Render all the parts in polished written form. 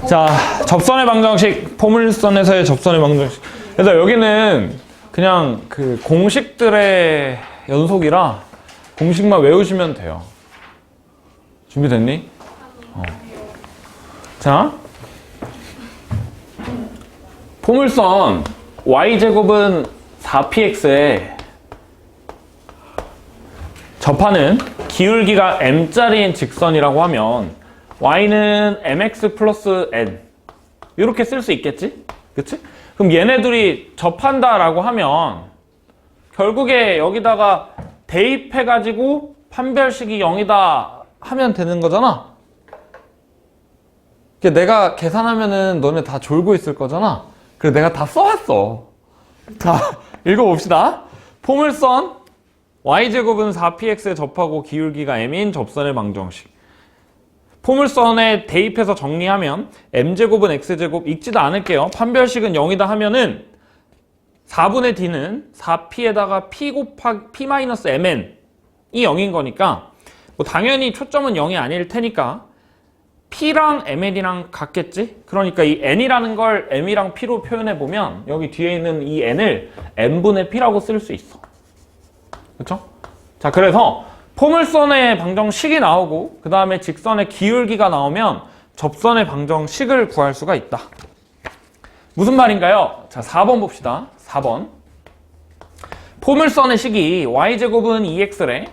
자, 접선의 방정식, 포물선에서의 접선의 방정식. 그래서 여기는 그냥 그 공식들의 연속이라 공식만 외우시면 돼요. 준비됐니? 자, 포물선 y제곱은 4px에 접하는 기울기가 m짜리인 직선이라고 하면 y는 mx 플러스 n 이렇게 쓸 수 있겠지? 그치? 그럼 얘네들이 접한다라고 하면 결국에 여기다가 대입해가지고 판별식이 0이다 하면 되는 거잖아? 내가 계산하면은 너네 다 졸고 있을 거잖아? 그래서 내가 다 써왔어. 자, 읽어봅시다. 포물선 y제곱은 4px에 접하고 기울기가 m인 접선의 방정식. 포물선에 대입해서 정리하면 m제곱은 x제곱 읽지도 않을게요. 판별식은 0이다 하면은 4분의 d는 4p에다가 p 곱하기 p-mn이 0인 거니까 뭐 당연히 초점은 0이 아닐 테니까 p랑 mn이랑 같겠지? 그러니까 이 n이라는 걸 m이랑 p로 표현해 보면 여기 뒤에 있는 이 n을 n분의 p라고 쓸 수 있어. 그렇죠? 자, 그래서 포물선의 방정식이 나오고 그 다음에 직선의 기울기가 나오면 접선의 방정식을 구할 수가 있다. 무슨 말인가요? 자, 4번 봅시다. 4번. 포물선의 식이 y제곱은 2x래.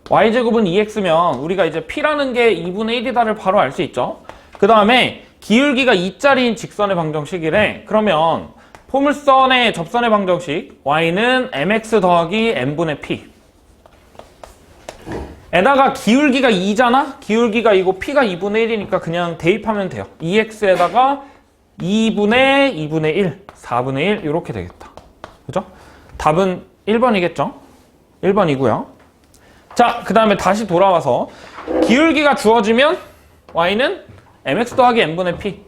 y제곱은 2x면 우리가 이제 p라는 게 2분의 1이다를 바로 알 수 있죠. 그 다음에 기울기가 2짜리인 직선의 방정식이래. 그러면 포물선의 접선의 방정식 y는 mx 더하기 n분의 p 에다가 기울기가 2잖아? 기울기가 이거 p가 2분의 1이니까 그냥 대입하면 돼요. 2x에다가 2분의 1, 4분의 1 이렇게 되겠다. 그죠? 답은 1번이겠죠? 1번이고요. 자, 그 다음에 다시 돌아와서 기울기가 주어지면 y는 mx 더하기 n분의 p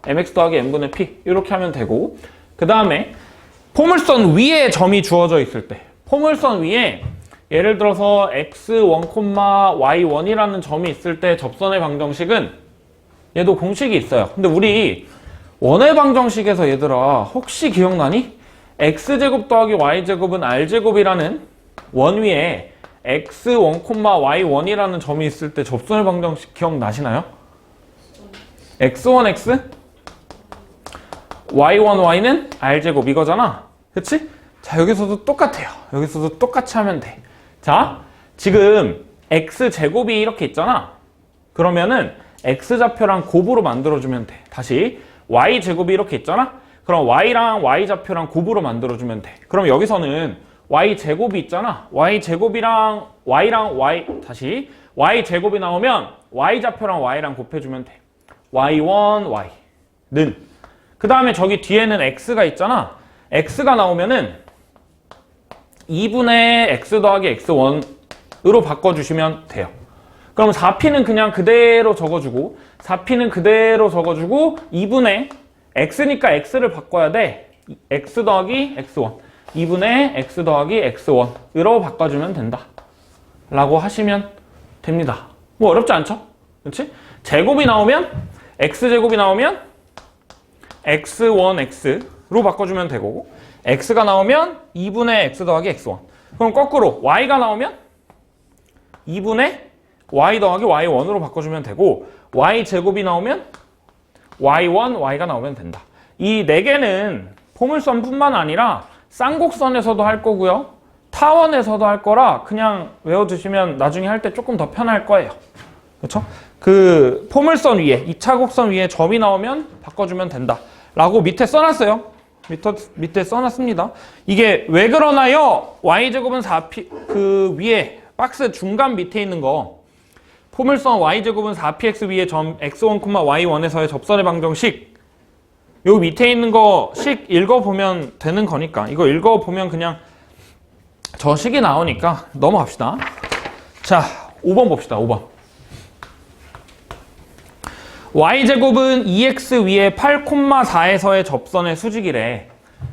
mx 더하기 n분의 p 이렇게 하면 되고 그 다음에 포물선 위에 점이 주어져 있을 때 포물선 위에 예를 들어서 x1, y1이라는 점이 있을 때 접선의 방정식은 얘도 공식이 있어요. 근데 우리 원의 방정식에서 얘들아 혹시 기억나니? x제곱 더하기 y제곱은 r제곱이라는 원 위에 x1, y1이라는 점이 있을 때 접선의 방정식 기억나시나요? x1x y1y는 r제곱 이거잖아. 그치? 자, 여기서도 똑같아요. 여기서도 똑같이 하면 돼. 자, 지금 x제곱이 이렇게 있잖아. 그러면은 x좌표랑 곱으로 만들어주면 돼. 다시 y제곱이 이렇게 있잖아. 그럼 y랑 y좌표랑 곱으로 만들어주면 돼. 그럼 여기서는 y제곱이 있잖아. y제곱이랑 다시 y제곱이 나오면 y좌표랑 y랑 곱해주면 돼. y1, y는 그 다음에 저기 뒤에는 x가 있잖아. x가 나오면은 2분의 x 더하기 x1으로 바꿔주시면 돼요. 그럼 4p는 그냥 그대로 적어주고 4p는 그대로 적어주고 2분의 x니까 x를 바꿔야 돼. x 더하기 x1 2분의 x 더하기 x1으로 바꿔주면 된다 라고 하시면 됩니다. 뭐 어렵지 않죠? 그렇지? 제곱이 나오면 x제곱이 나오면 x1x로 바꿔주면 되고 x가 나오면 2분의 x 더하기 x1 그럼 거꾸로 y가 나오면 2분의 y 더하기 y1으로 바꿔주면 되고 y제곱이 나오면 y1, y가 나오면 된다. 이 4개는 포물선뿐만 아니라 쌍곡선에서도 할 거고요. 타원에서도 할 거라 그냥 외워두시면 나중에 할 때 조금 더 편할 거예요. 그렇죠? 그 포물선 위에 2차 곡선 위에 점이 나오면 바꿔주면 된다 라고 밑에 써놨어요. 밑에 써놨습니다. 이게 왜 그러나요? y제곱은 4p 그 위에 박스 중간 밑에 있는 거 포물선 y제곱은 4px 위에 점 x1, y1에서의 접선의 방정식 요 밑에 있는 거 식 읽어보면 되는 거니까 이거 읽어보면 그냥 저 식이 나오니까 넘어갑시다. 자, 5번 봅시다. 5번 y제곱은 2x 위에 8,4에서의 접선의 수직이래.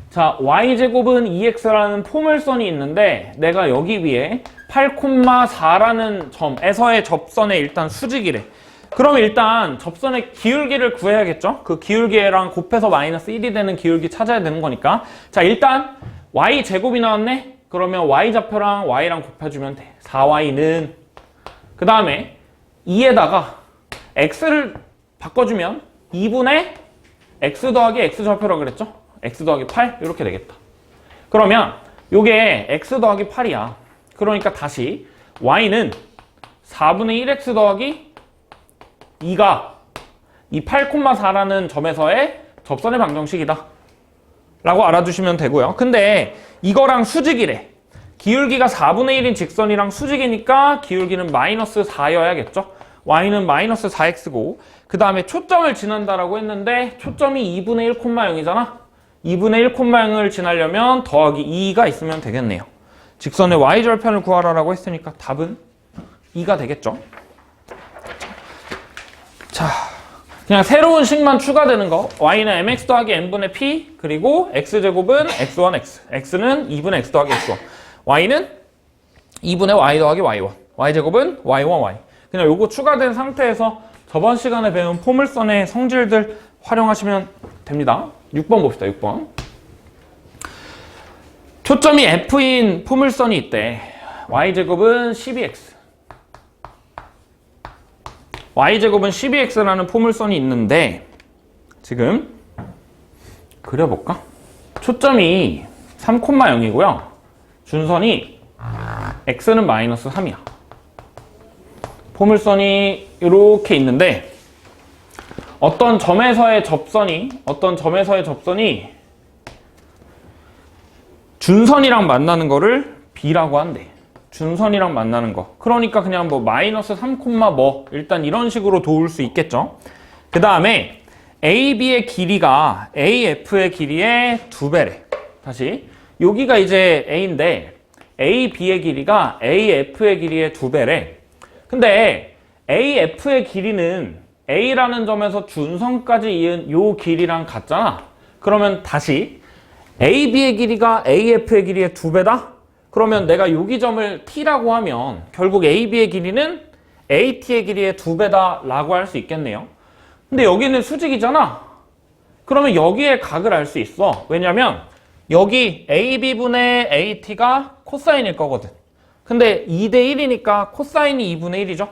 자, y제곱은 2x라는 포물선이 있는데 내가 여기 위에 8,4라는 점에서의 접선의 일단 수직이래. 그럼 일단 접선의 기울기를 구해야겠죠? 그 기울기랑 곱해서 마이너스 1이 되는 기울기 찾아야 되는 거니까. 자, 일단 y제곱이 나왔네? 그러면 y좌표랑 y랑 곱해주면 돼. 4y는 그 다음에 2에다가 x를 바꿔주면 2분의 x 더하기 x좌표라고 그랬죠? x 더하기 8 이렇게 되겠다. 그러면 요게 x 더하기 8이야. 그러니까 다시 y는 4분의 1x 더하기 2가 이 8,4라는 점에서의 접선의 방정식이다 라고 알아두시면 되고요. 근데 이거랑 수직이래. 기울기가 4분의 1인 직선이랑 수직이니까 기울기는 마이너스 4여야겠죠. y는 마이너스 4x고 그 다음에 초점을 지난다라고 했는데 초점이 2분의 1,0이잖아. 2분의 1,0을 지나려면 더하기 2가 있으면 되겠네요. 직선의 y절편을 구하라라고 했으니까 답은 2가 되겠죠. 자, 그냥 새로운 식만 추가되는 거. y는 mx 더하기 n분의 p 그리고 x제곱은 x1 x x는 2분의 x 더하기 x1 y는 2분의 y 더하기 y1 y제곱은 y1 y 그냥 요거 추가된 상태에서 저번 시간에 배운 포물선의 성질들 활용하시면 됩니다. 6번 봅시다. 6번. 초점이 F인 포물선이 있대. y제곱은 12x y제곱은 12x라는 포물선이 있는데 지금 그려볼까? 초점이 3,0이고요. 준선이 x는 마이너스 3이야. 포물선이 이렇게 있는데 어떤 점에서의 접선이 준선이랑 만나는 거를 b라고 한대. 준선이랑 만나는 거. 그러니까 그냥 뭐 마이너스 3, 뭐 일단 이런 식으로 도울 수 있겠죠. 그 다음에 AB의 길이가 AF의 길이의 2배래. 다시 여기가 이제 A인데 AB의 길이가 AF의 길이의 2배래. 근데 AF의 길이는 A라는 점에서 준선까지 이은 요 길이랑 같잖아. 그러면 다시 AB의 길이가 AF의 길이의 2배다? 그러면 내가 여기 점을 T라고 하면 결국 AB의 길이는 AT의 길이의 2배다 라고 할 수 있겠네요. 근데 여기는 수직이잖아. 그러면 여기에 각을 알 수 있어. 왜냐면 여기 AB분의 AT가 코사인일 거거든. 근데 2대 1이니까 코사인이 2분의 1이죠.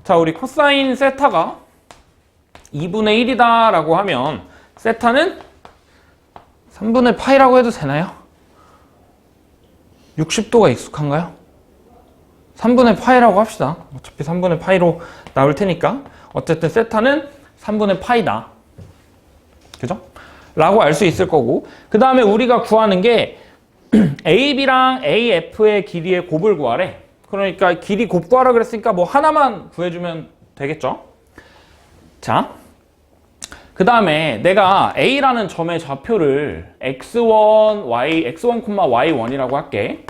자, 우리 코사인 세타가 2분의 1이다 라고 하면 세타는 3분의 파이라고 해도 되나요? 60도가 익숙한가요? 3분의 파이라고 합시다. 어차피 3분의 파이로 나올 테니까. 어쨌든 세타는 3분의 파이다. 그죠? 라고 알 수 있을 거고. 그 다음에 우리가 구하는 게 AB랑 AF의 길이의 곱을 구하래. 그러니까 길이 곱 구하라 그랬으니까 뭐 하나만 구해주면 되겠죠? 자, 그 다음에 내가 A라는 점의 좌표를 x1, y1,y1이라고 할게.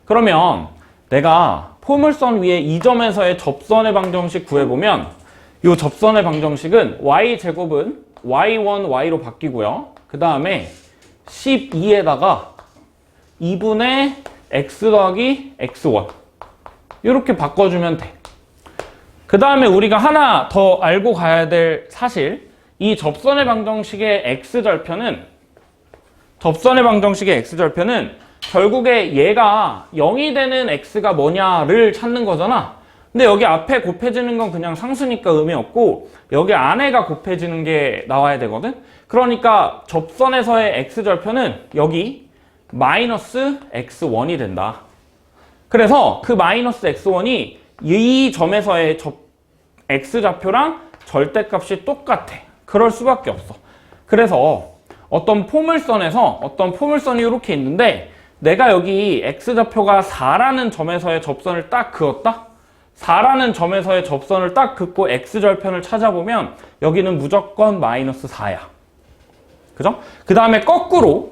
그러면 내가 포물선 위에 이 점에서의 접선의 방정식 구해보면 이 접선의 방정식은 y제곱은 y1, y로 바뀌고요. 그 다음에 12에다가 2분의 x 더하기 x1 이렇게 바꿔주면 돼. 그 다음에 우리가 하나 더 알고 가야 될 사실, 이 접선의 방정식의 x절편은 결국에 얘가 0이 되는 x가 뭐냐를 찾는 거잖아. 근데 여기 앞에 곱해지는 건 그냥 상수니까 의미 없고 여기 안에가 곱해지는 게 나와야 되거든. 그러니까 접선에서의 x절편은 여기 마이너스 x1이 된다. 그래서 그 마이너스 x1이 이 점에서의 x좌표랑 절대값이 똑같아. 그럴 수밖에 없어. 그래서 어떤 포물선이 이렇게 있는데 내가 여기 x좌표가 4라는 점에서의 접선을 딱 그었다? 4라는 점에서의 접선을 딱 긋고 x절편을 찾아보면 여기는 무조건 마이너스 4야. 그죠? 그 다음에 거꾸로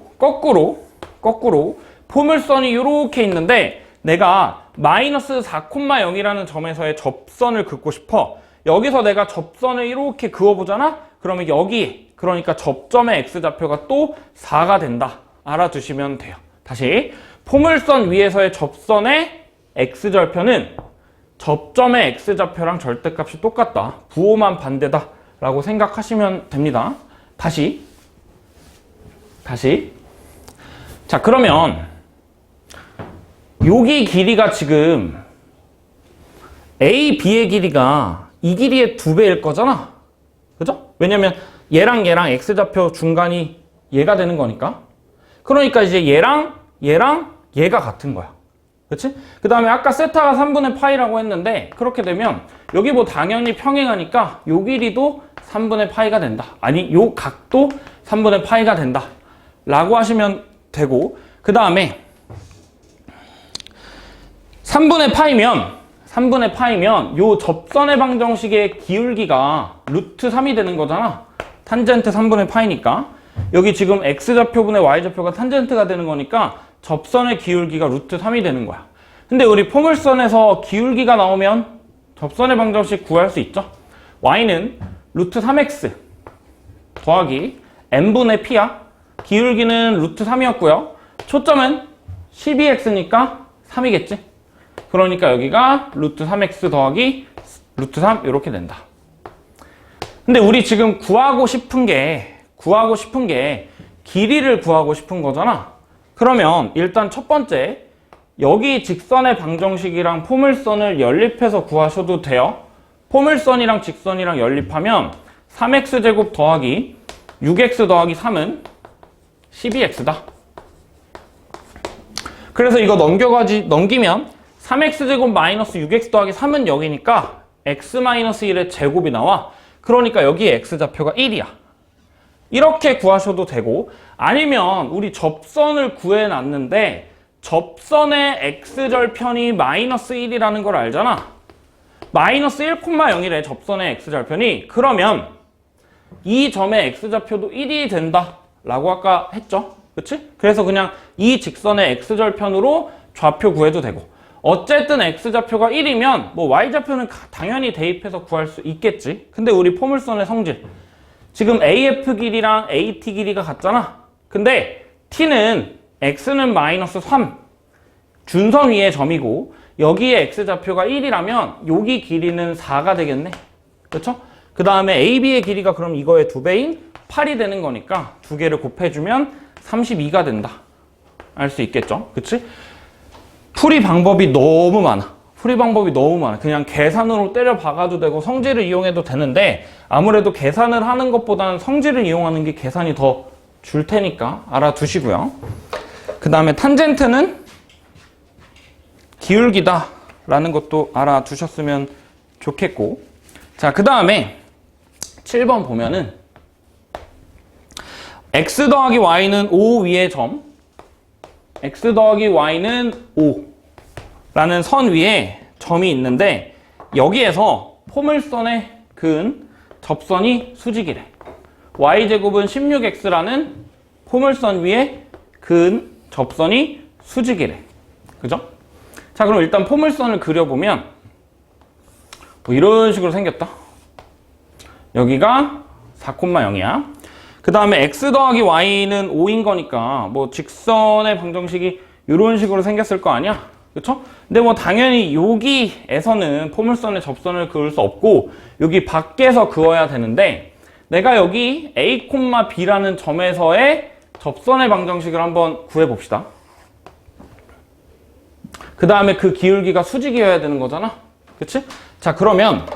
포물선이 이렇게 있는데 내가 마이너스 4,0이라는 점에서의 접선을 긋고 싶어. 여기서 내가 접선을 이렇게 그어보잖아? 그러면 여기, 그러니까 접점의 x좌표가 또 4가 된다. 알아두시면 돼요. 다시, 포물선 위에서의 접선의 x절표는 접점의 x좌표랑 절대값이 똑같다. 부호만 반대다. 라고 생각하시면 됩니다. 다시. 자, 그러면 여기 길이가 지금 A, B의 길이가 이 길이의 2배일 거잖아. 그죠? 왜냐면 얘랑 x좌표 중간이 얘가 되는 거니까. 그러니까 이제 얘랑 얘가 같은 거야. 그치? 그 다음에 아까 세타가 3분의 파이라고 했는데 그렇게 되면 여기 뭐 당연히 평행하니까 요 길이도 3분의 파이가 된다. 아니 요 각도 3분의 파이가 된다. 라고 하시면 되고 그 다음에 3분의 파이면 요 접선의 방정식의 기울기가 루트 3이 되는 거잖아. 탄젠트 3분의 파이니까 여기 지금 x좌표분의 y좌표가 탄젠트가 되는 거니까 접선의 기울기가 루트 3이 되는 거야. 근데 우리 포물선에서 기울기가 나오면 접선의 방정식 구할 수 있죠. y는 루트 3x 더하기 n분의 p야. 기울기는 루트 3이었고요. 초점은 12x니까 3이겠지. 그러니까 여기가 루트 3x 더하기 루트 3 이렇게 된다. 근데 우리 지금 구하고 싶은 게 길이를 구하고 싶은 거잖아. 그러면 일단 첫 번째 여기 직선의 방정식이랑 포물선을 연립해서 구하셔도 돼요. 포물선이랑 직선이랑 연립하면 3x제곱 더하기 6x 더하기 3은 12x다. 그래서 이거 넘기면 3x제곱 마이너스 6x 더하기 3은 여기니까 x-1의 제곱이 나와. 그러니까 여기 x좌표가 1이야. 이렇게 구하셔도 되고 아니면 우리 접선을 구해놨는데 접선의 x절편이 마이너스 1이라는 걸 알잖아. 마이너스 1,0이래 접선의 x절편이. 그러면 이 점의 x좌표도 1이 된다 라고 아까 했죠. 그치? 그래서 그냥 이 직선의 x절편으로 좌표 구해도 되고 어쨌든 x좌표가 1이면 뭐 y좌표는 당연히 대입해서 구할 수 있겠지. 근데 우리 포물선의 성질 지금 AF 길이랑 AT 길이가 같잖아. 근데 T는 X는 마이너스 3 준선 위의 점이고 여기에 X좌표가 1이라면 여기 길이는 4가 되겠네. 그렇죠? 그 다음에 AB의 길이가 그럼 이거의 2배인 8이 되는 거니까 두 개를 곱해주면 32가 된다. 알 수 있겠죠? 그치? 풀이 방법이 너무 많아. 그냥 계산으로 때려 박아도 되고 성질을 이용해도 되는데 아무래도 계산을 하는 것보다는 성질을 이용하는 게 계산이 더 줄 테니까 알아두시고요. 그 다음에 탄젠트는 기울기다 라는 것도 알아두셨으면 좋겠고 자, 그 다음에 7번 보면은 x 더하기 y는 5 위의 점 x 더하기 y는 5 라는 선 위에 점이 있는데 여기에서 포물선의 그은 접선이 수직이래. y제곱은 16x라는 포물선 위에 그은 접선이 수직이래. 그죠? 자, 그럼 일단 포물선을 그려보면 뭐 이런 식으로 생겼다. 여기가 4,0이야. 그 다음에 x 더하기 y는 5인 거니까 뭐 직선의 방정식이 이런 식으로 생겼을 거 아니야? 그쵸? 근데 뭐 당연히 여기에서는 포물선의 접선을 그을 수 없고 여기 밖에서 그어야 되는데 내가 여기 A, B라는 점에서의 접선의 방정식을 한번 구해봅시다. 그 다음에 그 기울기가 수직이어야 되는 거잖아. 그치? 자, 그러면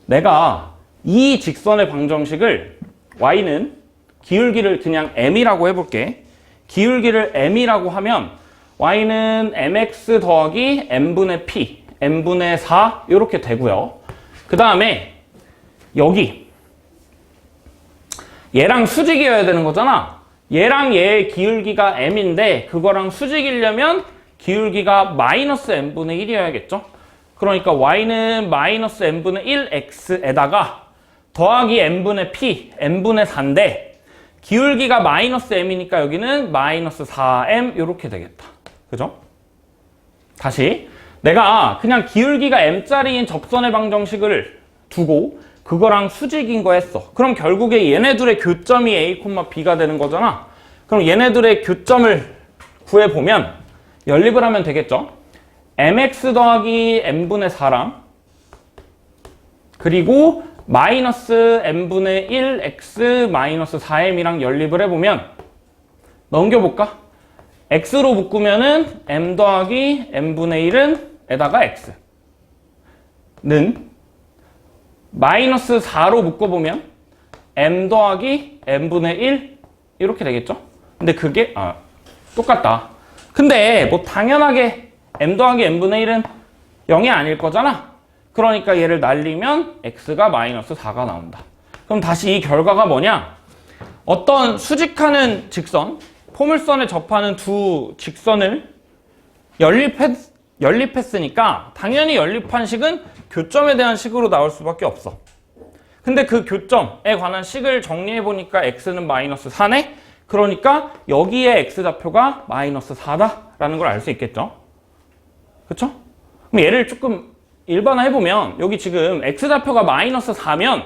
내가 이 직선의 방정식을 y는 기울기를 그냥 m이라고 해볼게. 기울기를 m이라고 하면 y는 mx 더하기 n분의 p, n분의 4 이렇게 되고요. 그 다음에 여기 얘랑 수직이어야 되는 거잖아. 얘랑 얘의 기울기가 m인데 그거랑 수직이려면 기울기가 마이너스 n분의 1이어야겠죠. 그러니까 y는 마이너스 n분의 1x에다가 더하기 n분의 p, n분의 4인데 기울기가 마이너스 m이니까 여기는 마이너스 4m 이렇게 되겠다. 그죠? 다시 내가 그냥 기울기가 m짜리인 접선의 방정식을 두고 그거랑 수직인 거 했어. 그럼 결국에 얘네들의 교점이 A, B가 되는 거잖아. 그럼 얘네들의 교점을 구해보면 연립을 하면 되겠죠. mx 더하기 n분의 4랑 그리고 마이너스 n분의 1x 마이너스 4m이랑 연립을 해보면 넘겨볼까? x로 묶으면은 m 더하기 n분의 1은 에다가 x는 마이너스 4로 묶어보면 m 더하기 n분의 1 이렇게 되겠죠? 근데 그게 똑같다. 근데 뭐 당연하게 m 더하기 n분의 1은 0이 아닐 거잖아. 그러니까 얘를 날리면 x가 마이너스 4가 나온다. 그럼 다시 이 결과가 뭐냐? 어떤 수직하는 직선, 포물선에 접하는 두 직선을 연립했으니까 당연히 연립한 식은 교점에 대한 식으로 나올 수밖에 없어. 근데 그 교점에 관한 식을 정리해보니까 x는 마이너스 4네? 그러니까 여기에 x좌표가 마이너스 4다라는 걸 알 수 있겠죠? 그쵸? 그럼 얘를 조금 일반화해보면 여기 지금 x좌표가 마이너스 4면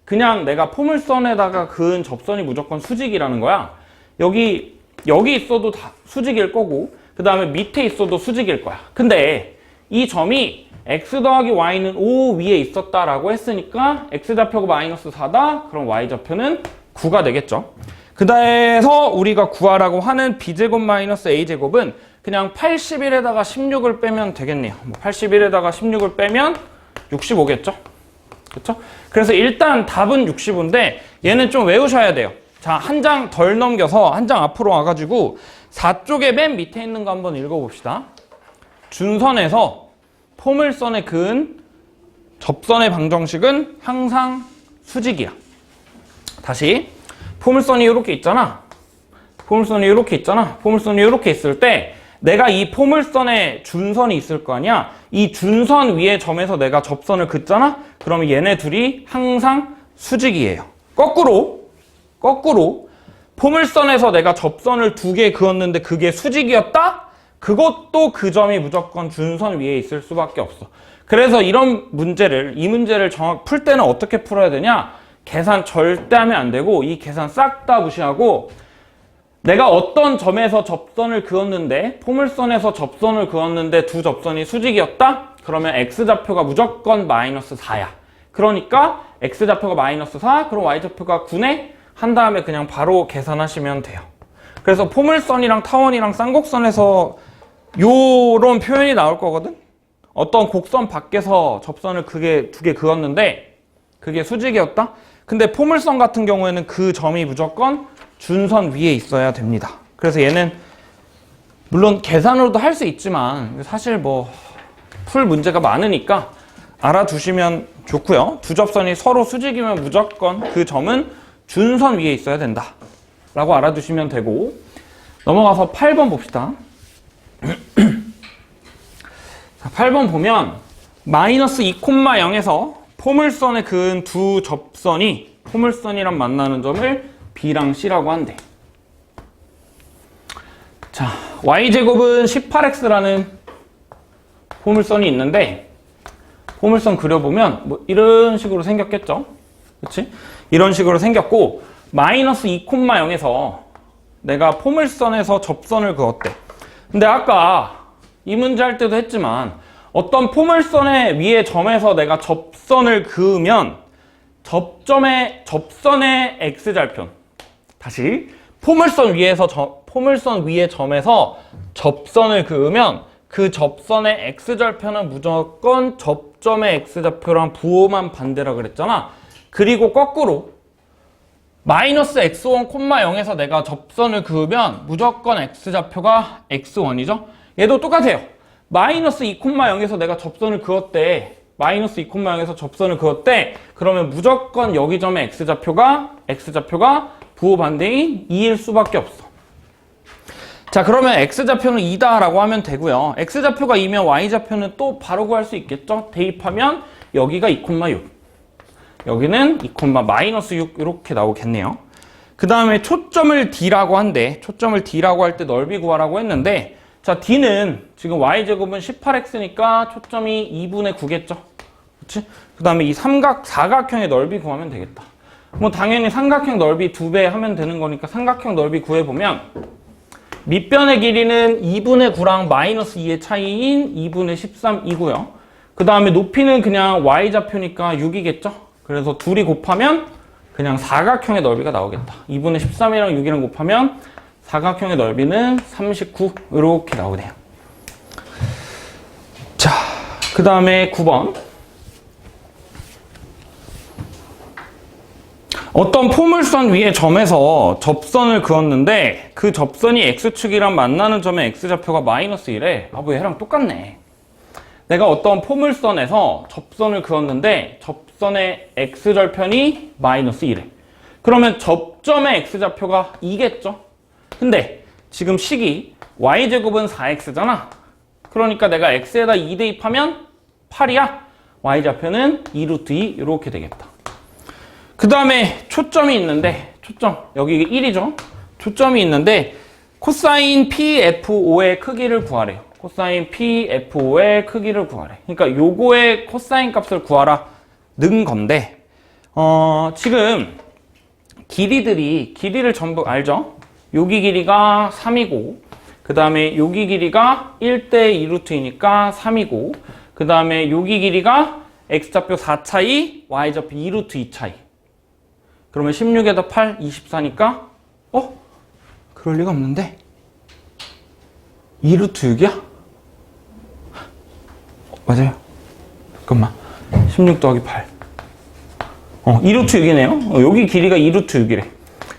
그냥 내가 포물선에다가 그은 접선이 무조건 수직이라는 거야. 여기 있어도 다 수직일 거고 그 다음에 밑에 있어도 수직일 거야. 근데 이 점이 x 더하기 y는 5 위에 있었다라고 했으니까 x좌표가 마이너스 4다? 그럼 y좌표는 9가 되겠죠. 그래서 우리가 구하라고 하는 b제곱 마이너스 a제곱은 그냥 81에다가 16을 빼면 되겠네요. 81에다가 16을 빼면 65겠죠? 그쵸? 그래서 일단 답은 65인데 얘는 좀 외우셔야 돼요. 자, 한 장 덜 넘겨서 한 장 앞으로 와가지고 4쪽에 맨 밑에 있는 거 한번 읽어봅시다. 준선에서 포물선에 그은 접선의 방정식은 항상 수직이야. 다시 포물선이 이렇게 있잖아. 포물선이 이렇게 있을 때 내가 이 포물선에 준선이 있을 거 아니야. 이 준선 위에 점에서 내가 접선을 긋잖아. 그러면 얘네 둘이 항상 수직이에요. 거꾸로 포물선에서 내가 접선을 2개 그었는데 그게 수직이었다? 그것도 그 점이 무조건 준선 위에 있을 수밖에 없어. 그래서 이 문제를 정확히 풀 때는 어떻게 풀어야 되냐? 계산 절대 하면 안 되고 이 계산 싹 다 무시하고 내가 어떤 점에서 접선을 그었는데 포물선에서 접선을 그었는데 두 접선이 수직이었다? 그러면 x좌표가 무조건 마이너스 4야. 그러니까 x좌표가 마이너스 4, 그럼 y좌표가 9네? 한 다음에 그냥 바로 계산하시면 돼요. 그래서 포물선이랑 타원이랑 쌍곡선에서 요런 표현이 나올 거거든? 어떤 곡선 밖에서 접선을 그게 2개 그었는데 그게 수직이었다? 근데 포물선 같은 경우에는 그 점이 무조건 준선 위에 있어야 됩니다. 그래서 얘는 물론 계산으로도 할 수 있지만 사실 뭐 풀 문제가 많으니까 알아두시면 좋고요. 두 접선이 서로 수직이면 무조건 그 점은 준선 위에 있어야 된다 라고 알아두시면 되고, 넘어가서 8번 봅시다. 자, 8번 보면 마이너스 2,0에서 포물선에 그은 두 접선이 포물선이랑 만나는 점을 B랑 C라고 한대. 자, y제곱은 18x라는 포물선이 있는데 포물선 그려보면 뭐 이런 식으로 생겼겠죠? 그치? 이런 식으로 생겼고 마이너스 2,0에서 내가 포물선에서 접선을 그었대. 근데 아까 이 문제 할 때도 했지만 어떤 포물선의 위에 점에서 내가 접선을 그으면 접선의 x절편, 다시 포물선 위에 점에서 접선을 그으면 그 접선의 x절편은 무조건 접점의 x좌표랑 부호만 반대라 그랬잖아. 그리고 거꾸로 마이너스 x1, 0에서 내가 접선을 그으면 무조건 x좌표가 x1이죠. 얘도 똑같아요. 마이너스 2,0에서 내가 접선을 그었대. 마이너스 2,0에서 접선을 그었대. 그러면 무조건 여기 점의 x좌표가 부호 반대인 2일 수밖에 없어. 자, 그러면 x좌표는 2다 라고 하면 되고요. x좌표가 2면 y좌표는 또 바로 구할 수 있겠죠. 대입하면 여기가 2,6, 여기는 2,-6 이렇게 나오겠네요. 그 다음에 초점을 D라고 한대. 초점을 D라고 할 때 넓이 구하라고 했는데, 자, D는 지금 y제곱은 18x니까 초점이 2분의 9겠죠. 그치? 그 다음에 이 사각형의 넓이 구하면 되겠다. 뭐 당연히 삼각형 넓이 2배 하면 되는 거니까 삼각형 넓이 구해보면 밑변의 길이는 2분의 9랑 마이너스 2의 차이인 2분의 13이고요. 그 다음에 높이는 그냥 y좌표니까 6이겠죠? 그래서 둘이 곱하면 그냥 사각형의 넓이가 나오겠다. 2분의 13이랑 6이랑 곱하면 사각형의 넓이는 39 이렇게 나오네요. 자, 그 다음에 9번. 어떤 포물선 위의 점에서 접선을 그었는데 그 접선이 x축이랑 만나는 점의 x좌표가 마이너스 1에 뭐 얘랑 똑같네. 내가 어떤 포물선에서 접선을 그었는데 접선의 x절편이 마이너스 1에 그러면 접점의 x좌표가 2겠죠? 근데 지금 식이 y제곱은 4x잖아. 그러니까 내가 x에다 2 대입하면 8이야. y좌표는 2루트 2 이렇게 되겠다. 그 다음에 초점이 있는데 초점 여기 1이죠. 초점이 있는데 코사인 PF5의 크기를 구하래요. 코사인 PF5의 크기를 구하래. 그러니까 요거의 코사인 값을 구하라는 건데 지금 길이를 전부 알죠? 여기 길이가 3이고 그 다음에 여기 길이가 1대 2루트이니까 3이고 그 다음에 여기 길이가 x좌표 4차이 y좌표 2루트 2차이 그러면 16에다 8, 24니까 그럴 리가 없는데 2루트 6이야? 맞아요. 잠깐만 16 더하기 8 2루트 6이네요. 여기 길이가 2루트 6이래.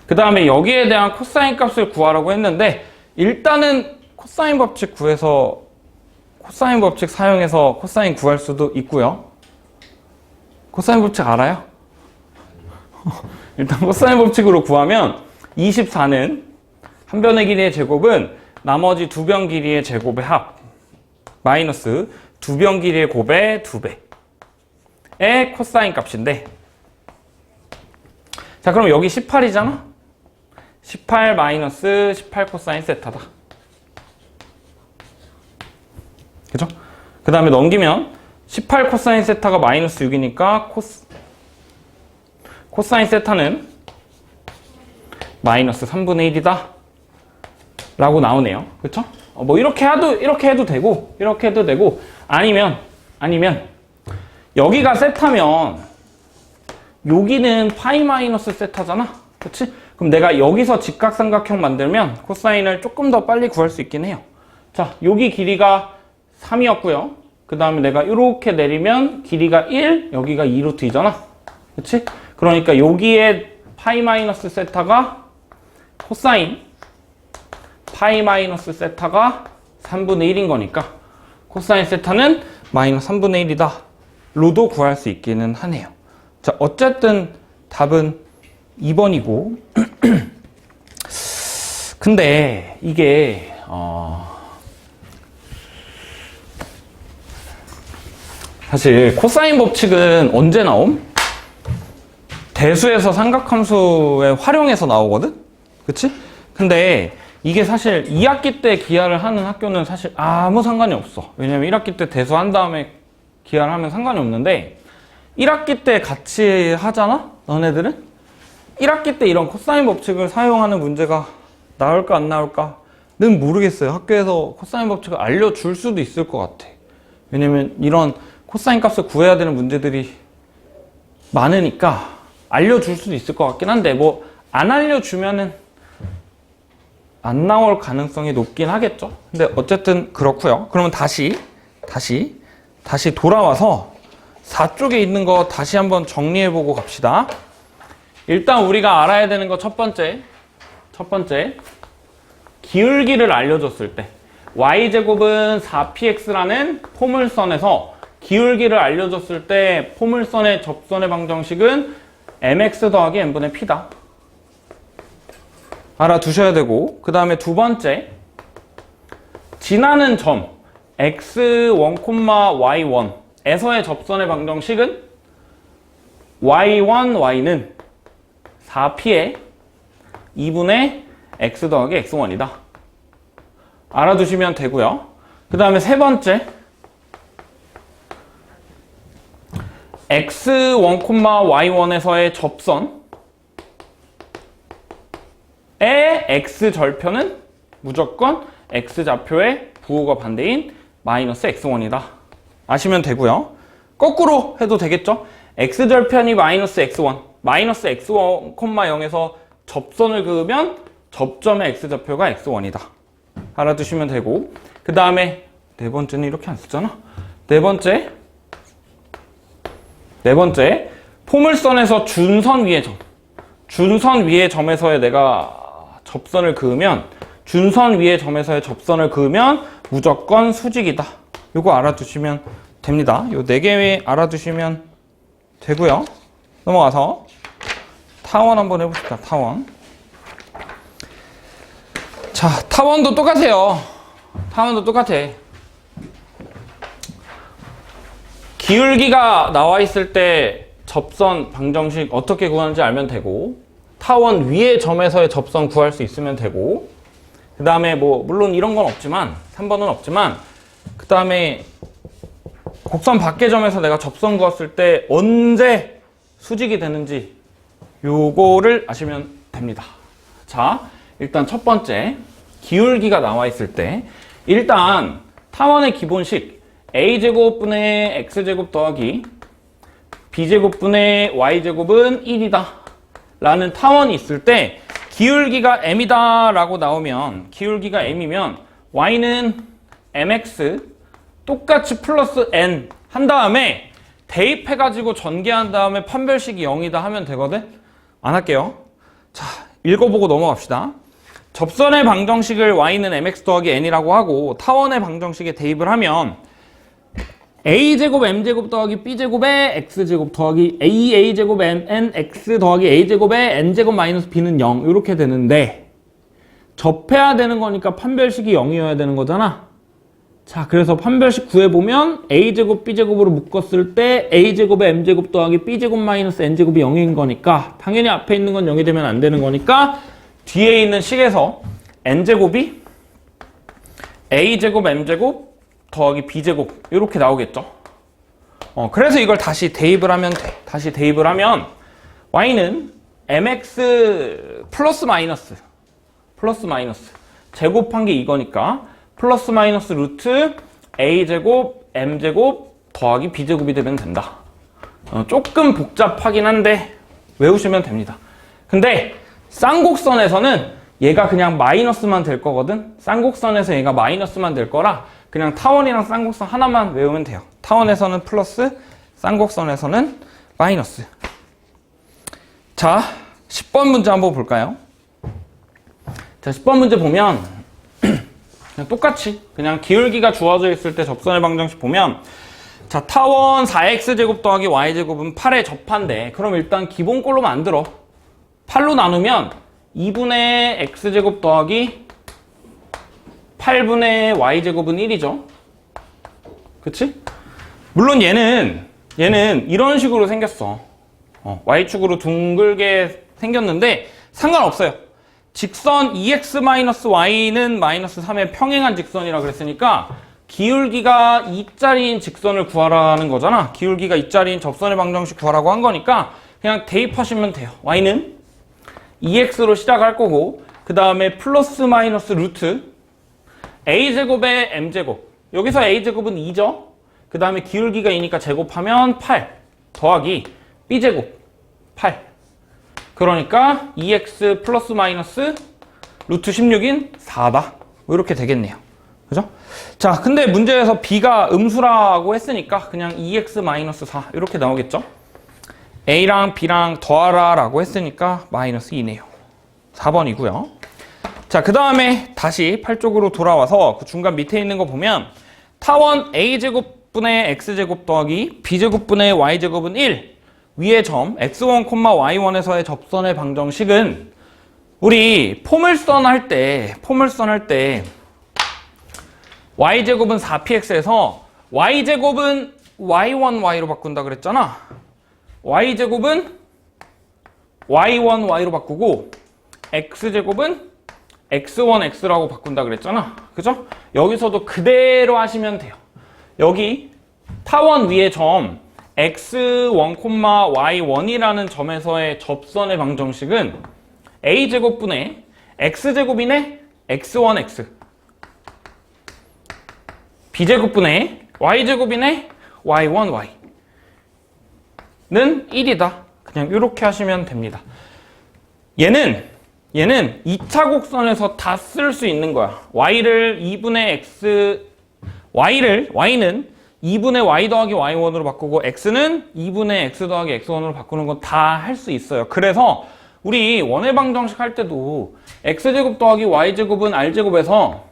그 다음에 여기에 대한 코사인 값을 구하라고 했는데 일단은 코사인 법칙 구해서 코사인 법칙 사용해서 코사인 구할 수도 있고요. 코사인 법칙 알아요? 일단 코사인 법칙으로 구하면 24는 한 변의 길이의 제곱은 나머지 두 변 길이의 제곱의 합 마이너스 두 변 길이의 곱의 2배의 코사인 값인데 자 그럼 여기 18이잖아? 18 마이너스 18 코사인 세타다. 그죠? 그 다음에 넘기면 18 코사인 세타가 마이너스 6이니까 코사인 세타는 마이너스 3분의 1이다 라고 나오네요. 그쵸? 뭐 이렇게 해도 되고 이렇게 해도 되고 아니면 여기가 세타면 여기는 파이 마이너스 세타잖아. 그치? 그럼 내가 여기서 직각삼각형 만들면 코사인을 조금 더 빨리 구할 수 있긴 해요. 자, 여기 길이가 3이었고요. 그 다음에 내가 이렇게 내리면 길이가 1, 여기가 2루트이잖아. 그치? 그러니까 여기에 파이 마이너스 세타가 코사인 파이 마이너스 세타가 3분의 1인 거니까 코사인 세타는 마이너스 3분의 1이다 로도 구할 수 있기는 하네요. 자, 어쨌든 답은 2번이고 근데 이게 사실 코사인 법칙은 언제 나옴? 대수에서 삼각함수에 활용해서 나오거든? 그치? 근데 이게 사실 2학기 때 기하를 하는 학교는 사실 아무 상관이 없어. 왜냐면 1학기 때 대수한 다음에 기하를 하면 상관이 없는데 1학기 때 같이 하잖아? 너네들은? 1학기 때 이런 코사인 법칙을 사용하는 문제가 나올까 안 나올까는 모르겠어요. 학교에서 코사인 법칙을 알려줄 수도 있을 것 같아. 왜냐면 이런 코사인 값을 구해야 되는 문제들이 많으니까 알려줄 수도 있을 것 같긴 한데 뭐 안 알려주면은 안 나올 가능성이 높긴 하겠죠. 근데 어쨌든 그렇고요. 그러면 다시 돌아와서 4쪽에 있는 거 다시 한번 정리해보고 갑시다. 일단 우리가 알아야 되는 거 첫 번째 기울기를 알려줬을 때 y제곱은 4px라는 포물선에서 기울기를 알려줬을 때 포물선의 접선의 방정식은 mx 더하기 n분의 p다. 알아두셔야 되고 그 다음에 두 번째 지나는 점 x1, y1에서의 접선의 방정식은 y1, y는 4p의 2분의 x 더하기 x1이다. 알아두시면 되고요. 그 다음에 세 번째 x1, y1에서의 접선의 x절편은 무조건 x좌표의 부호가 반대인 마이너스 x1이다. 아시면 되고요. 거꾸로 해도 되겠죠? x절편이 마이너스 x1, 마이너스 x1, 0에서 접선을 그으면 접점의 x좌표가 x1이다. 알아두시면 되고, 그 다음에 네 번째는 이렇게 안 쓰잖아. 네 번째 포물선에서 준선 위의 점, 준선 위의 점에서의 내가 접선을 그으면, 준선 위의 점에서의 접선을 그으면 무조건 수직이다. 요거 알아두시면 됩니다. 요 네 개 알아두시면 되고요. 넘어가서 타원 한번 해봅시다. 타원. 자, 타원도 똑같아요. 타원도 똑같아. 기울기가 나와 있을 때 접선 방정식 어떻게 구하는지 알면 되고, 타원 위의 점에서의 접선 구할 수 있으면 되고, 그 다음에 뭐 물론 이런 건 없지만 3번은 없지만, 그 다음에 곡선 밖의 점에서 내가 접선 구했을 때 언제 수직이 되는지 요거를 아시면 됩니다. 자, 일단 첫 번째 기울기가 나와 있을 때, 일단 타원의 기본식 a제곱분의 x제곱 더하기 b제곱분의 y제곱은 1이다 라는 타원이 있을 때, 기울기가 m이다 라고 나오면, 기울기가 m이면 y는 mx 똑같이 플러스 n 한 다음에 대입해가지고 전개한 다음에 판별식이 0이다 하면 되거든? 안 할게요. 자, 읽어보고 넘어갑시다. 접선의 방정식을 y는 mx 더하기 n이라고 하고, 타원의 방정식에 대입을 하면 a제곱 m제곱 더하기 b제곱에 x제곱 더하기 a제곱 nx 더하기 a제곱에 n제곱 마이너스 b는 0 이렇게 되는데, 접해야 되는 거니까 판별식이 0이어야 되는 거잖아. 자, 그래서 판별식 구해보면 a제곱 b제곱으로 묶었을 때 a제곱에 m제곱 더하기 b제곱 마이너스 n제곱이 0인 거니까, 당연히 앞에 있는 건 0이 되면 안 되는 거니까 뒤에 있는 식에서 n제곱이 a제곱 m제곱 더하기 b제곱 이렇게 나오겠죠. 그래서 이걸 다시 대입을 하면 돼. 다시 대입을 하면 y는 mx 플러스 마이너스 제곱한 게 이거니까 플러스 마이너스 루트 a제곱 m제곱 더하기 b제곱이 되면 된다. 조금 복잡하긴 한데 외우시면 됩니다. 근데 쌍곡선에서는 얘가 그냥 마이너스만 될 거거든. 쌍곡선에서 얘가 마이너스만 될 거라 그냥 타원이랑 쌍곡선 하나만 외우면 돼요. 타원에서는 플러스, 쌍곡선에서는 마이너스. 자, 10번 문제 한번 볼까요? 자, 10번 문제 보면 그냥 똑같이 그냥 기울기가 주어져 있을 때 접선의 방정식 보면, 자, 타원 4x제곱 더하기 y제곱은 8에 접한데, 그럼 일단 기본꼴로 만들어. 8로 나누면 2분의 x제곱 더하기 8분의 y제곱은 1이죠. 그치? 물론 얘는 이런 식으로 생겼어. y축으로 둥글게 생겼는데 상관없어요. 직선 2x-y는 마이너스 3의 평행한 직선이라 그랬으니까 기울기가 2짜리인 직선을 구하라는 거잖아. 기울기가 2짜리인 접선의 방정식 구하라고 한 거니까 그냥 대입하시면 돼요. y는 2x로 시작할 거고, 그 다음에 플러스 마이너스 루트 a제곱에 m제곱, 여기서 a제곱은 2죠. 그 다음에 기울기가 2니까 제곱하면 8 더하기 b제곱 8, 그러니까 2x 플러스 마이너스 루트 16인 4다 이렇게 되겠네요. 그죠? 자, 근데 문제에서 b가 음수라고 했으니까 그냥 2x 마이너스 4 이렇게 나오겠죠. a랑 b랑 더하라 라고 했으니까 마이너스 2네요. 4번이고요. 자, 그 다음에 다시 8쪽으로 돌아와서 그 중간 밑에 있는 거 보면, 타원 a제곱분의 x제곱 더하기 b제곱분의 y제곱은 1, 위의 점 x1, y1에서의 접선의 방정식은, 우리 포물선 할 때 y제곱은 4px에서 y제곱은 y1y로 바꾼다 그랬잖아. y제곱은 y1y로 바꾸고 x제곱은 x1x라고 바꾼다 그랬잖아. 그죠? 여기서도 그대로 하시면 돼요. 여기 타원 위의 점 x1, y1이라는 점에서의 접선의 방정식은 a제곱분의 x제곱이네? x1x b제곱분의 y제곱이네 y1y 는 1이다. 그냥 이렇게 하시면 됩니다. 얘는 2차 곡선에서 다 쓸 수 있는 거야. y를 2분의 x y는 2분의 y 더하기 y1으로 바꾸고 x는 2분의 x 더하기 x1으로 바꾸는 건 다 할 수 있어요. 그래서 우리 원의 방정식 할 때도 x제곱 더하기 y제곱은 r제곱에서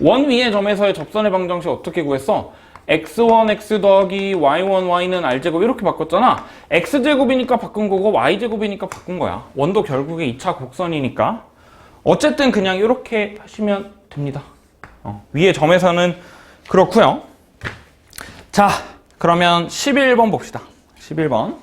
원 위의 점에서의 접선의 방정식 어떻게 구했어? x1x 더하기 y1y는 r제곱 이렇게 바꿨잖아. x제곱이니까 바꾼 거고 y제곱이니까 바꾼 거야. 원도 결국에 2차 곡선이니까. 어쨌든 그냥 이렇게 하시면 됩니다. 위의 점에서는 그렇고요. 자, 그러면 11번 봅시다. 11번.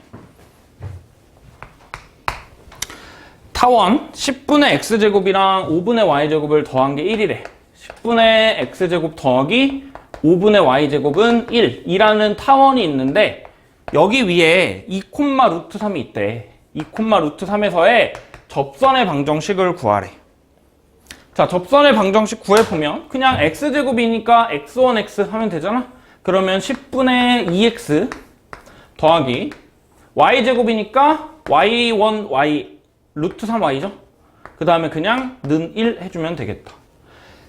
타원 10분의 x제곱이랑 5분의 y제곱을 더한 게 1이래. 10분의 x제곱 더하기 5분의 y제곱은 1 이라는 타원이 있는데 여기 위에 2, 루트 3이 있대. 2, 루트 3에서의 접선의 방정식을 구하래. 자, 접선의 방정식 구해보면 그냥 x제곱이니까 x1x 하면 되잖아. 그러면 10분의 2x 더하기 y제곱이니까 y1y 루트 3y죠. 그 다음에 그냥 는 1 해주면 되겠다.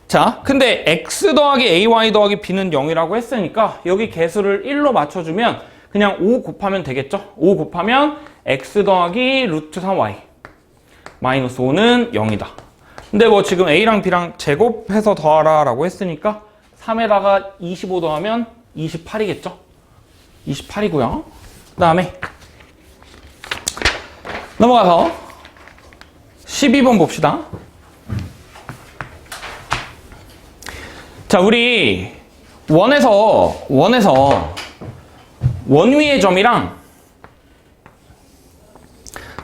자, 근데 x 더하기 ay 더하기 b는 0이라고 했으니까 여기 개수를 1로 맞춰주면 그냥 5 곱하면 되겠죠. 5 곱하면 x 더하기 루트 3y 마이너스 5는 0이다. 근데 뭐 지금 a랑 b랑 제곱해서 더하라 라고 했으니까 3에다가 25 더하면 28이겠죠. 28이고요. 그 다음에 넘어가서 12번 봅시다. 자, 우리 원에서 원 위의 점이랑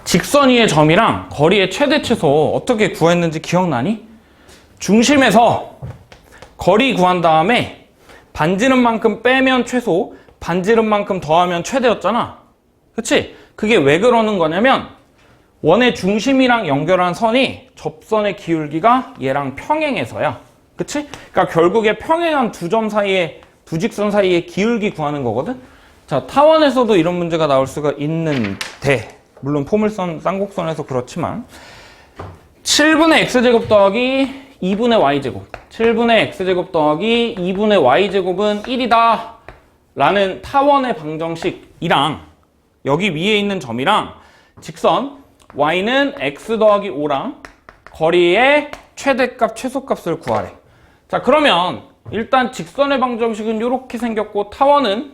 직선 위의 점이랑 거리의 최대 최소 어떻게 구했는지 기억나니? 중심에서 거리 구한 다음에 반지름만큼 빼면 최소, 반지름만큼 더하면 최대였잖아. 그치? 그게 왜 그러는 거냐면 원의 중심이랑 연결한 선이 접선의 기울기가 얘랑 평행해서야. 그치? 그러니까 결국에 평행한 두 점 사이에, 두 직선 사이에 기울기 구하는 거거든? 자, 타원에서도 이런 문제가 나올 수가 있는데, 물론 포물선, 쌍곡선에서 그렇지만, 7분의 x제곱 더하기 2분의 y제곱. 7분의 x제곱 더하기 2분의 y제곱은 1이다. 라는 타원의 방정식이랑, 여기 위에 있는 점이랑, 직선, y는 x 더하기 5랑 거리의 최대값, 최소값을 구하래. 자, 그러면 일단 직선의 방정식은 이렇게 생겼고 타원은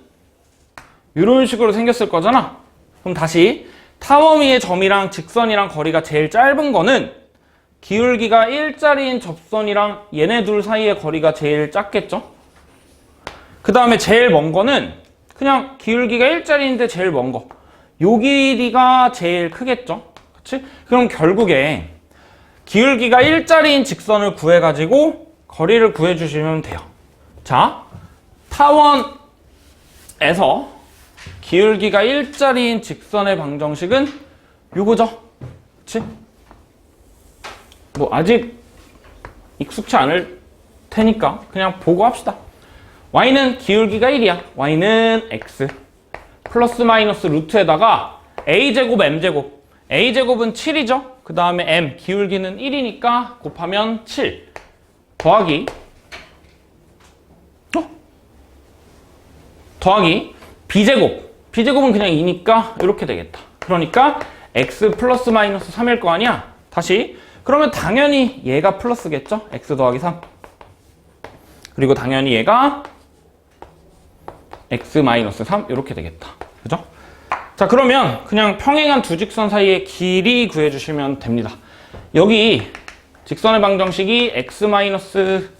이런 식으로 생겼을 거잖아. 그럼 다시 타원 위의 점이랑 직선이랑 거리가 제일 짧은 거는 기울기가 1짜리인 접선이랑 얘네 둘 사이의 거리가 제일 작겠죠? 그 다음에 제일 먼 거는 그냥 기울기가 1짜리인데 제일 먼 거. 요 길이가 제일 크겠죠? 그치? 그럼 결국에 기울기가 1짜리인 직선을 구해가지고 거리를 구해주시면 돼요. 자, 타원에서 기울기가 1짜리인 직선의 방정식은 요거죠. 그치? 뭐 아직 익숙치 않을 테니까 그냥 보고 합시다. y는 기울기가 1이야. y는 x 플러스 마이너스 루트에다가 a제곱 m제곱. a제곱은 7이죠. 그 다음에 m 기울기는 1이니까 곱하면 7 더하기 b제곱. b제곱은 그냥 2니까 이렇게 되겠다. 그러니까 x 플러스 마이너스 3일 거 아니야. 다시 그러면 당연히 얘가 플러스겠죠. x 더하기 3 그리고 당연히 얘가 x 마이너스 3 이렇게 되겠다. 그죠? 자, 그러면 그냥 평행한 두 직선 사이의 길이 구해주시면 됩니다. 여기 직선의 방정식이 x 마이너스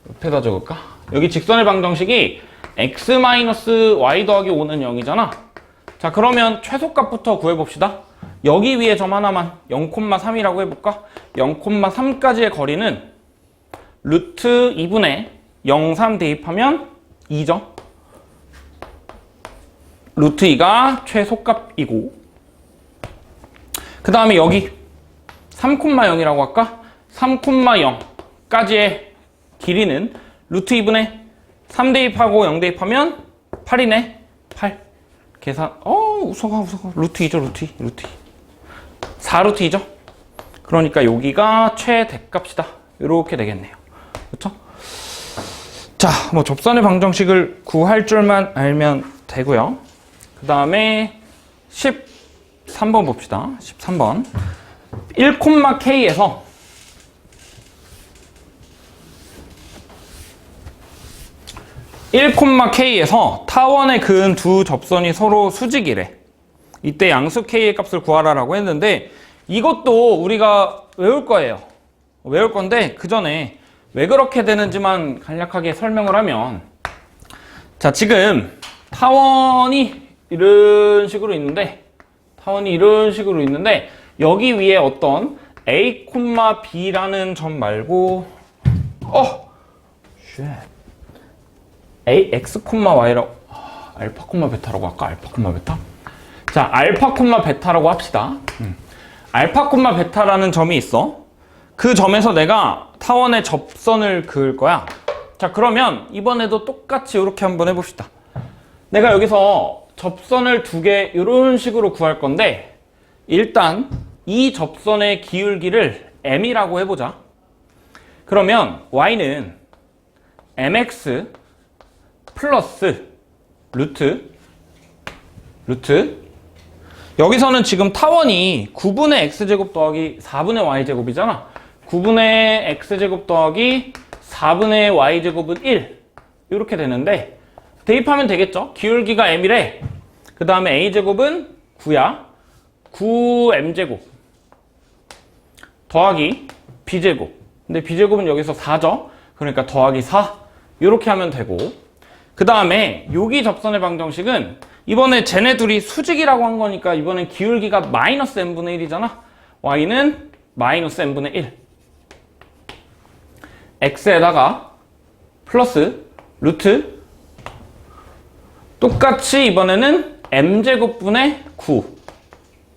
옆에다 적을까? 여기 직선의 방정식이 x 마이너스 y 더하기 5는 0이잖아. 자, 그러면 최소값부터 구해봅시다. 여기 위에 점 하나만 0,3이라고 해볼까? 0,3까지의 거리는 루트 2분의 0,3 대입하면 2죠. 루트 2가 최소값이고 그 다음에 여기 3,0이라고 할까? 3,0까지의 길이는 루트 2분의 3 대입하고 0 대입하면 8이네. 8. 계산. 웃어가. 루트 2죠, 루트 2. 4루트 2죠. 그러니까 여기가 최대값이다. 이렇게 되겠네요. 그렇죠? 자, 뭐 접선의 방정식을 구할 줄만 알면 되고요. 그 다음에 13번 봅시다. 13번. 1,k에서 타원에 그은 두 접선이 서로 수직이래. 이때 양수 k의 값을 구하라라고 했는데 이것도 우리가 외울 거예요. 외울 건데 그 전에 왜 그렇게 되는지만 간략하게 설명을 하면, 자, 지금 타원이 이런 식으로 있는데 여기 위에 어떤 A, B라는 점 말고 A, X, Y라고 알파, 베타라고 할까? 알파, 베타? 자, 알파, 베타라고 합시다. 알파, 베타라는 점이 있어. 그 점에서 내가 타원의 접선을 그을 거야. 자, 그러면 이번에도 똑같이 이렇게 한번 해봅시다. 내가 여기서 접선을 두 개 이런 식으로 구할 건데, 일단 이 접선의 기울기를 m이라고 해보자. 그러면 y는 mx 플러스 루트 여기서는 지금 타원이 9분의 x제곱 더하기 4분의 y제곱이잖아. 9분의 x제곱 더하기 4분의 y제곱은 1 이렇게 되는데 대입하면 되겠죠. 기울기가 m이래. 그 다음에 a제곱은 9야. 9m제곱 더하기 b제곱. 근데 b제곱은 여기서 4죠. 그러니까 더하기 4 이렇게 하면 되고, 그 다음에 여기 접선의 방정식은 이번에 쟤네 둘이 수직이라고 한 거니까 이번엔 기울기가 마이너스 n분의 1이잖아. y는 마이너스 n분의 1 x에다가 플러스 루트 똑같이 이번에는 m제곱분의 9,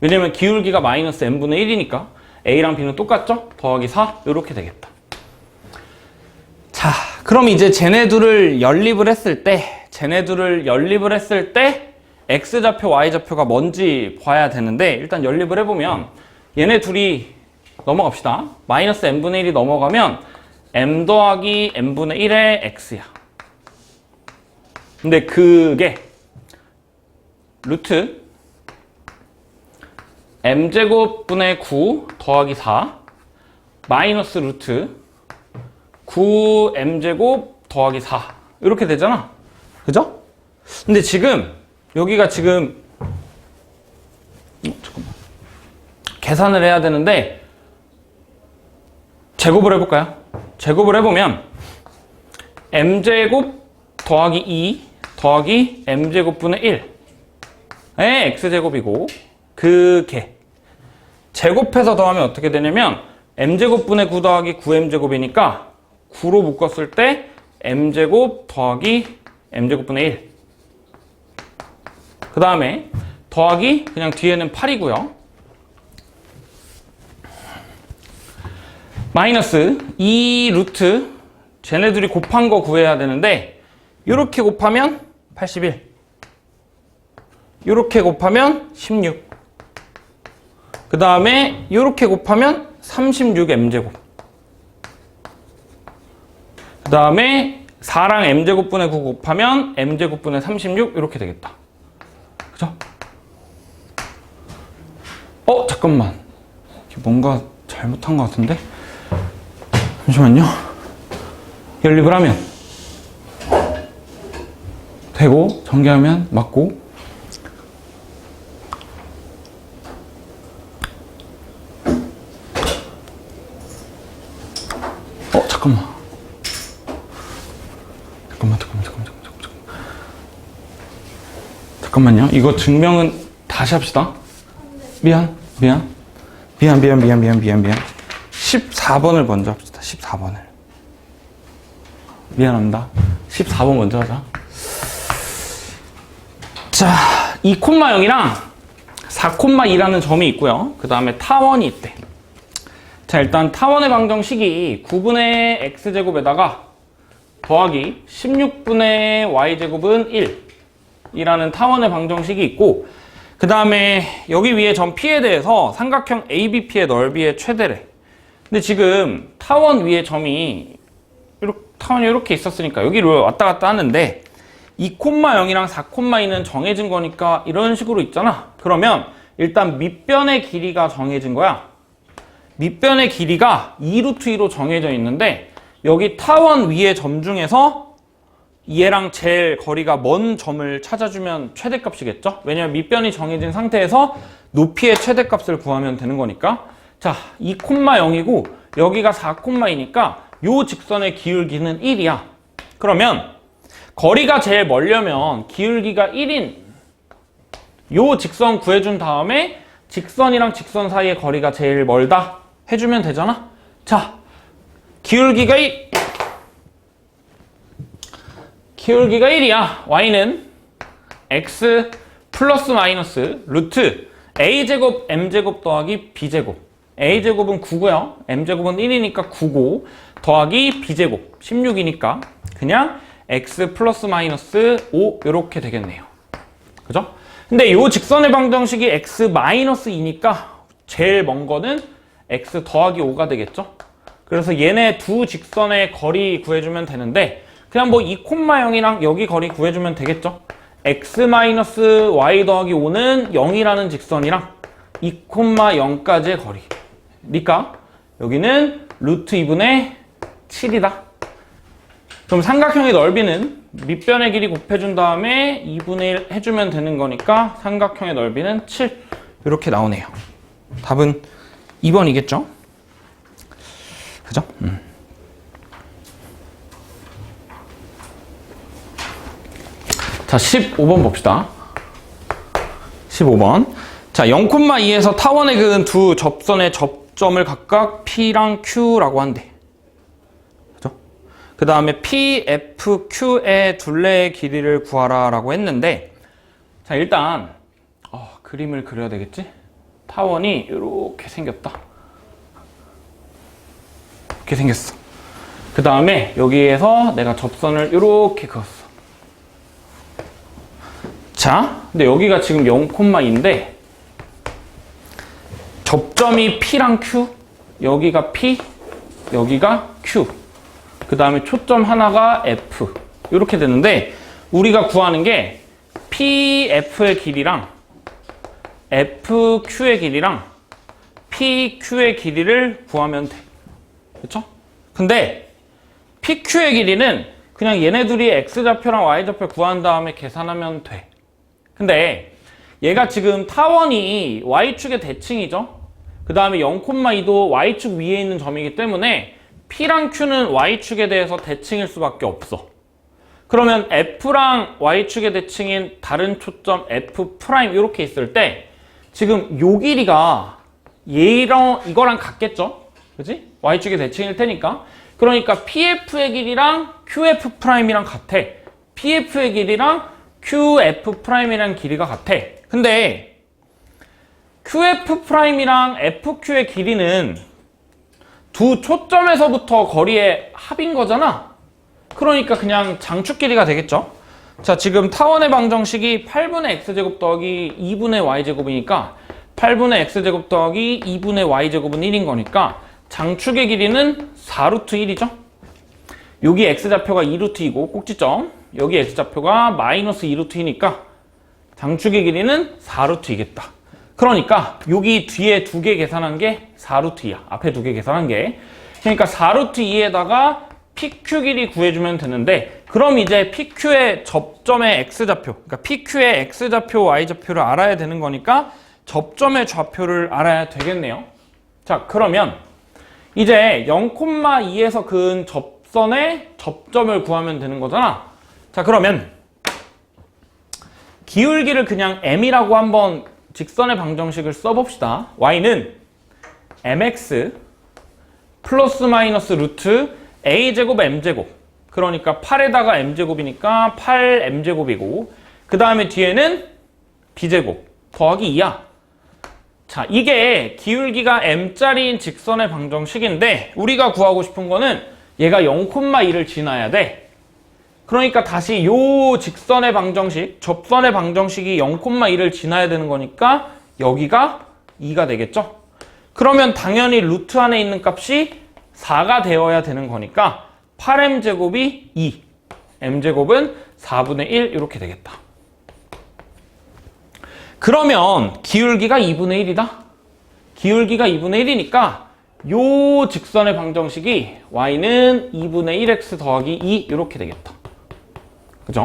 왜냐면 기울기가 마이너스 n분의 1이니까 a랑 b는 똑같죠? 더하기 4 이렇게 되겠다. 자, 그럼 이제 쟤네 둘을 연립을 했을 때 x좌표, y좌표가 뭔지 봐야 되는데, 일단 연립을 해보면 얘네 둘이 넘어갑시다. 마이너스 n분의 1이 넘어가면 m 더하기 n분의 1의 x야. 근데 그게 루트 m제곱분의 9 더하기 4 마이너스 루트 9m제곱 더하기 4 이렇게 되잖아. 그죠? 근데 지금 여기가 지금 잠깐만 계산을 해야 되는데 제곱을 해볼까요? 제곱을 해보면 m제곱 더하기 2 더하기 m제곱분의 1의 x제곱이고, 그게 제곱해서 더하면 어떻게 되냐면 m제곱분의 9 더하기 9m제곱이니까 9로 묶었을 때 m제곱 더하기 m제곱분의 1, 그 다음에 더하기 그냥 뒤에는 8이고요. 마이너스 2 루트 쟤네들이 곱한 거 구해야 되는데 이렇게 곱하면 81, 이렇게 곱하면 16, 그 다음에 이렇게 곱하면 36m제곱, 그 다음에 4랑 m제곱분의 9 곱하면 m제곱분의 36 이렇게 되겠다. 그죠? 잠깐만, 뭔가 잘못한 것 같은데? 잠시만요. 연립을 하면 되고, 전개하면 맞고, 잠깐만요. 이거 증명은 다시 합시다. 미안. 14번을 먼저 합시다. 14번을. 미안합니다. 14번 먼저 하자. 자, 2,0이랑 4,2라는 점이 있고요. 그 다음에 타원이 있대. 자, 일단 타원의 방정식이 9분의 x제곱에다가 더하기 16분의 y제곱은 1 이라는 타원의 방정식이 있고, 그 다음에 여기 위에 전 P에 대해서 삼각형 ABP의 넓이의 최대래. 근데 지금 타원 위에 점이 타원이 이렇게 있었으니까 여기로 왔다 갔다 하는데 2,0이랑 4,2는 정해진 거니까 이런 식으로 있잖아. 그러면 일단 밑변의 길이가 정해진 거야. 밑변의 길이가 2루트2로 정해져 있는데 여기 타원 위의 점 중에서 얘랑 제일 거리가 먼 점을 찾아주면 최대값이겠죠? 왜냐면 밑변이 정해진 상태에서 높이의 최대값을 구하면 되는 거니까. 자, 2,0이고 여기가 4,2니까 요 직선의 기울기는 1이야. 그러면 거리가 제일 멀려면 기울기가 1인 요 직선 구해준 다음에 직선이랑 직선 사이의 거리가 제일 멀다 해주면 되잖아? 자, 기울기가 1이야. y는 x 플러스 마이너스 루트 a제곱 m제곱 더하기 b제곱. a제곱은 9고요. m제곱은 1이니까 9고 더하기 b제곱 16이니까 그냥 x 플러스 마이너스 5 이렇게 되겠네요. 그죠? 근데 이 직선의 방정식이 x 마이너스 2니까 제일 먼 거는 x 더하기 5가 되겠죠? 그래서 얘네 두 직선의 거리 구해주면 되는데 그냥 뭐 2,0이랑 여기 거리 구해주면 되겠죠? x 마이너스 y 더하기 5는 0이라는 직선이랑 2,0까지의 거리니까 여기는 루트 2분의 7이다. 그럼 삼각형의 넓이는 밑변의 길이 곱해준 다음에 2분의 1 해주면 되는 거니까 삼각형의 넓이는 7 이렇게 나오네요. 답은 2번이겠죠? 그죠? 자, 15번 봅시다. 15번. 자, 0,2에서 타원에 그은 두 접선의 접점을 각각 P랑 Q라고 한대. 그죠? 그 다음에 P, F, Q의 둘레의 길이를 구하라 라고 했는데, 자, 일단 그림을 그려야 되겠지? 타원이 이렇게 생겼다. 이렇게 생겼어. 그 다음에 여기에서 내가 접선을 이렇게 그었어. 자, 근데 여기가 지금 0,2인데 접점이 P랑 Q, 여기가 P, 여기가 Q, 그 다음에 초점 하나가 F 이렇게 되는데 우리가 구하는 게 PF의 길이랑 FQ의 길이랑 PQ의 길이를 구하면 돼. 그쵸? 근데 PQ의 길이는 그냥 얘네 둘이 X좌표랑 Y좌표 구한 다음에 계산하면 돼. 근데 얘가 지금 타원이 Y축의 대칭이죠? 그 다음에 0,2도 Y축 위에 있는 점이기 때문에 P랑 Q는 Y축에 대해서 대칭일 수밖에 없어. 그러면 F랑 Y축의 대칭인 다른 초점 F' 이렇게 있을 때 지금 요 길이가 이거랑 같겠죠? 그치? Y축의 대칭일 테니까. 그러니까 PF의 길이랑 QF'이랑 같아. PF의 길이랑 QF'이랑 길이가 같아. 근데 QF'이랑 FQ의 길이는 두 초점에서부터 거리의 합인 거잖아. 그러니까 그냥 장축 길이가 되겠죠. 자, 지금 타원의 방정식이 8분의 x제곱 더하기 2분의 y제곱이니까 8분의 x제곱 더하기 2분의 y제곱은 1인 거니까 장축의 길이는 4루트 1이죠. 여기 x좌표가 2루트이고 꼭지점, 여기 x좌표가 마이너스 2루트이니까 장축의 길이는 4루트이겠다. 그러니까 여기 뒤에 두 개 계산한 게 4루트이야. 앞에 두 개 계산한 게. 그러니까 4루트 2에다가 PQ 길이 구해주면 되는데 그럼 이제 PQ의 접점의 x좌표, 그러니까 PQ의 x좌표, y좌표를 알아야 되는 거니까 접점의 좌표를 알아야 되겠네요. 자, 그러면 이제 0,2에서 그은 접선의 접점을 구하면 되는 거잖아. 자, 그러면 기울기를 그냥 m이라고 한번 직선의 방정식을 써봅시다. y는 mx 플러스 마이너스 루트 a제곱 m제곱, 그러니까 8에다가 m제곱이니까 8m제곱이고 그 다음에 뒤에는 b제곱 더하기 2야. 자, 이게 기울기가 m짜리인 직선의 방정식인데 우리가 구하고 싶은 거는 얘가 0,2를 지나야 돼. 그러니까 다시 요 직선의 방정식, 접선의 방정식이 0,2를 지나야 되는 거니까 여기가 2가 되겠죠? 그러면 당연히 루트 안에 있는 값이 4가 되어야 되는 거니까 8m제곱이 2, m제곱은 4분의 1 이렇게 되겠다. 그러면 기울기가 2분의 1이다? 기울기가 2분의 1이니까 요 직선의 방정식이 y는 2분의 1x 더하기 2 이렇게 되겠다. 그죠?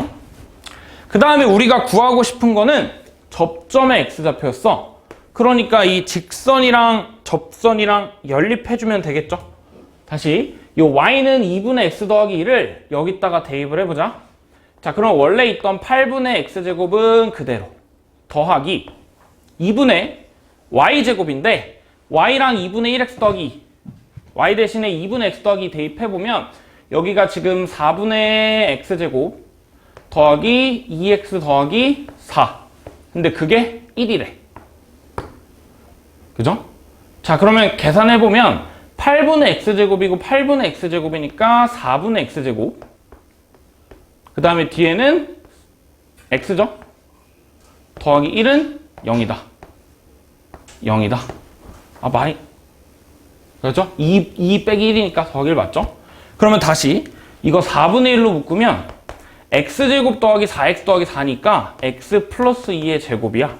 그 다음에 우리가 구하고 싶은 거는 접점의 x좌표였어. 그러니까 이 직선이랑 접선이랑 연립해주면 되겠죠? 다시 요 y는 2분의 x 더하기 2를 여기다가 대입을 해보자. 자, 그럼 원래 있던 8분의 x제곱은 그대로 더하기 2분의 y제곱인데 y랑 2분의 1x 더하기 2 y 대신에 2분의 x 더하기 2 대입해보면 여기가 지금 4분의 x제곱 더하기 2x 더하기 4 근데 그게 1이래. 그죠? 자, 그러면 계산해보면 8분의 x제곱이고 8분의 x제곱이니까 4분의 x제곱 그 다음에 뒤에는 x죠? 더하기 1은 0이다. 0이다. 아, 많이. 그렇죠? 2 빼기 1이니까 더하기 1 맞죠? 그러면 다시 이거 4분의 1로 묶으면 x제곱 더하기 4x 더하기 4니까 x 플러스 2의 제곱이야.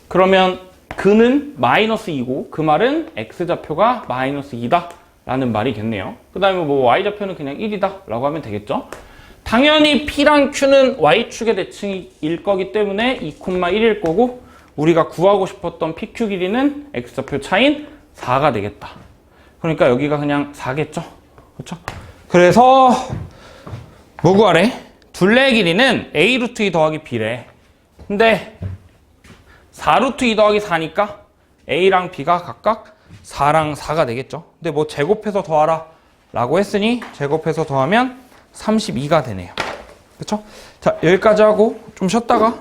그러면 그는 마이너스 2고 그 말은 x좌표가 마이너스 2다 라는 말이겠네요. 그 다음에 뭐 y좌표는 그냥 1이다 라고 하면 되겠죠. 당연히 P랑 Q는 Y축의 대칭일 거기 때문에 2,1일 거고 우리가 구하고 싶었던 PQ 길이는 X좌표 차인 4가 되겠다. 그러니까 여기가 그냥 4겠죠. 그렇죠? 그래서 뭐 구하래? 둘레의 길이는 A 루트 2 더하기 B래. 근데 4 루트 2 더하기 4니까 A랑 B가 각각 4랑 4가 되겠죠. 근데 뭐 제곱해서 더하라 라고 했으니 제곱해서 더하면 32가 되네요. 그쵸? 자, 여기까지 하고 좀 쉬었다가